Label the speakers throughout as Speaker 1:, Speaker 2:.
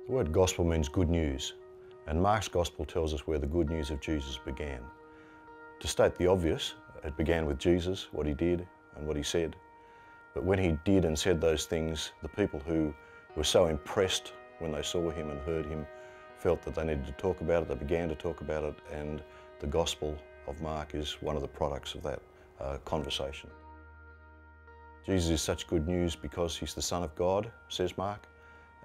Speaker 1: The word gospel means good news, and Mark's gospel tells us where the good news of Jesus began. To state the obvious, it began with Jesus, what he did and what he said. But when he did and said those things, the people who were so impressed when they saw him and heard him felt that they needed to talk about it. They began to talk about it, and the gospel of Mark is one of the products of that conversation. Jesus is such good news because he's the Son of God, says Mark.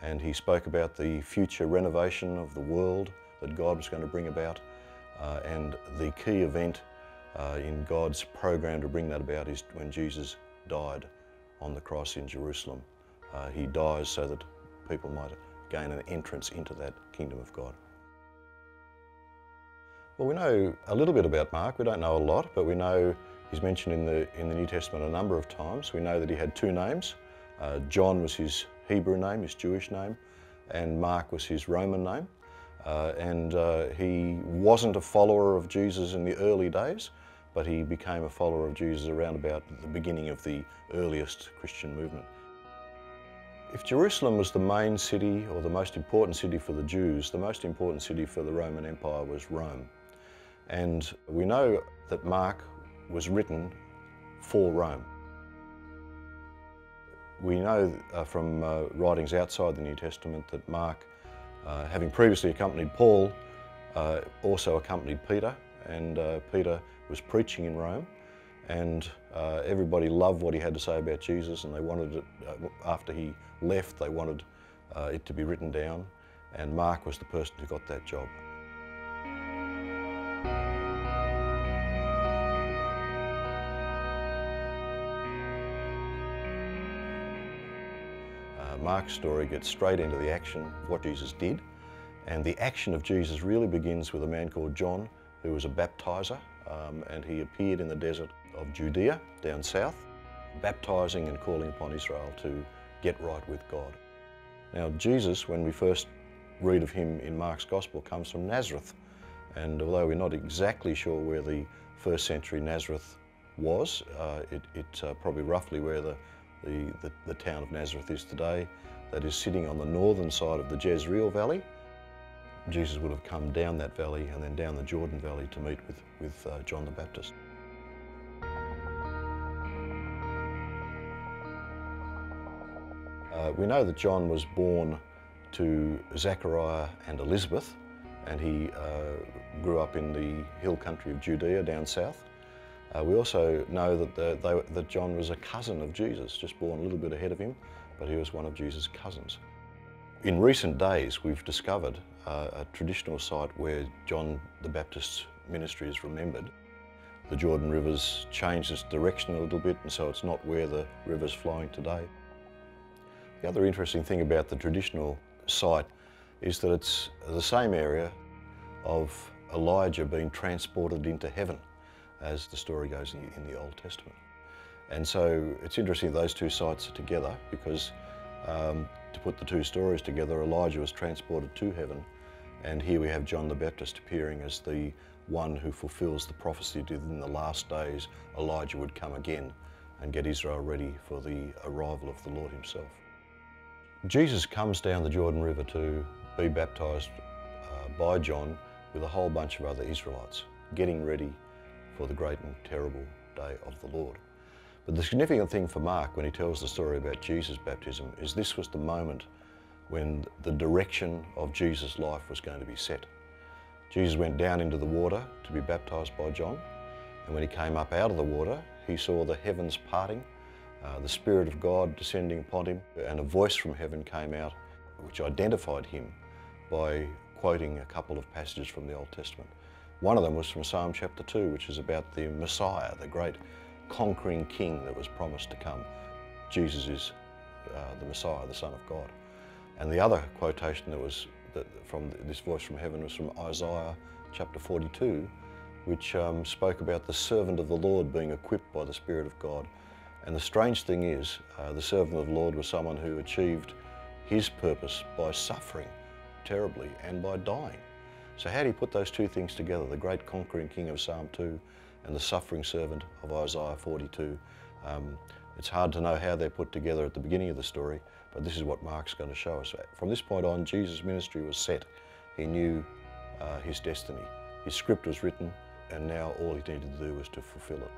Speaker 1: And he spoke about the future renovation of the world that God was going to bring about. And the key event in God's program to bring that about is when Jesus died on the cross in Jerusalem. He dies so that people might gain an entrance into that kingdom of God. Well, we know a little bit about Mark. We don't know a lot, but we know he's mentioned in the New Testament a number of times. We know that he had two names. John was his Hebrew name, his Jewish name, and Mark was his Roman name. He wasn't a follower of Jesus in the early days, but he became a follower of Jesus around about the beginning of the earliest Christian movement. If Jerusalem was the main city or the most important city for the Jews, the most important city for the Roman Empire was Rome. And we know that Mark was written for Rome. We know from writings outside the New Testament that Mark, having previously accompanied Paul, also accompanied Peter, and Peter was preaching in Rome, and everybody loved what he had to say about Jesus, and they wanted it, after he left, they wanted it to be written down, and Mark was the person who got that job. Mark's story gets straight into the action of what Jesus did, and the action of Jesus really begins with a man called John, who was a baptizer, and he appeared in the desert of Judea down south, baptizing and calling upon Israel to get right with God. Now Jesus, when we first read of him in Mark's Gospel, comes from Nazareth, and although we're not exactly sure where the first century Nazareth was, it's probably roughly where the town of Nazareth is today, that is sitting on the northern side of the Jezreel Valley. Jesus would have come down that valley and then down the Jordan Valley to meet with John the Baptist. We know that John was born to Zechariah and Elizabeth, and he grew up in the hill country of Judea down south. We also know that John was a cousin of Jesus, just born a little bit ahead of him, but he was one of Jesus' cousins. In recent days, we've discovered a traditional site where John the Baptist's ministry is remembered. The Jordan River's changed its direction a little bit, and so it's not where the river's flowing today. The other interesting thing about the traditional site is that it's the same area of Elijah being transported into heaven, as the story goes in the Old Testament. And so it's interesting those two sites are together because to put the two stories together, Elijah was transported to heaven, and here we have John the Baptist appearing as the one who fulfills the prophecy that in the last days Elijah would come again and get Israel ready for the arrival of the Lord himself. Jesus comes down the Jordan River to be baptized by John with a whole bunch of other Israelites, getting ready for the great and terrible day of the Lord. But the significant thing for Mark when he tells the story about Jesus' baptism is this was the moment when the direction of Jesus' life was going to be set. Jesus went down into the water to be baptized by John, and when he came up out of the water, he saw the heavens parting, the Spirit of God descending upon him, and a voice from heaven came out which identified him by quoting a couple of passages from the Old Testament. One of them was from Psalm chapter 2, which is about the Messiah, the great conquering king that was promised to come. Jesus is the Messiah, the Son of God. And the other quotation from this voice from heaven was from Isaiah chapter 42, which spoke about the servant of the Lord being equipped by the Spirit of God. And the strange thing is, the servant of the Lord was someone who achieved his purpose by suffering terribly and by dying. So how do you put those two things together, the great conquering king of Psalm 2 and the suffering servant of Isaiah 42? It's hard to know how they're put together at the beginning of the story, but this is what Mark's going to show us. From this point on, Jesus' ministry was set. He knew his destiny. His script was written, and now all he needed to do was to fulfill it.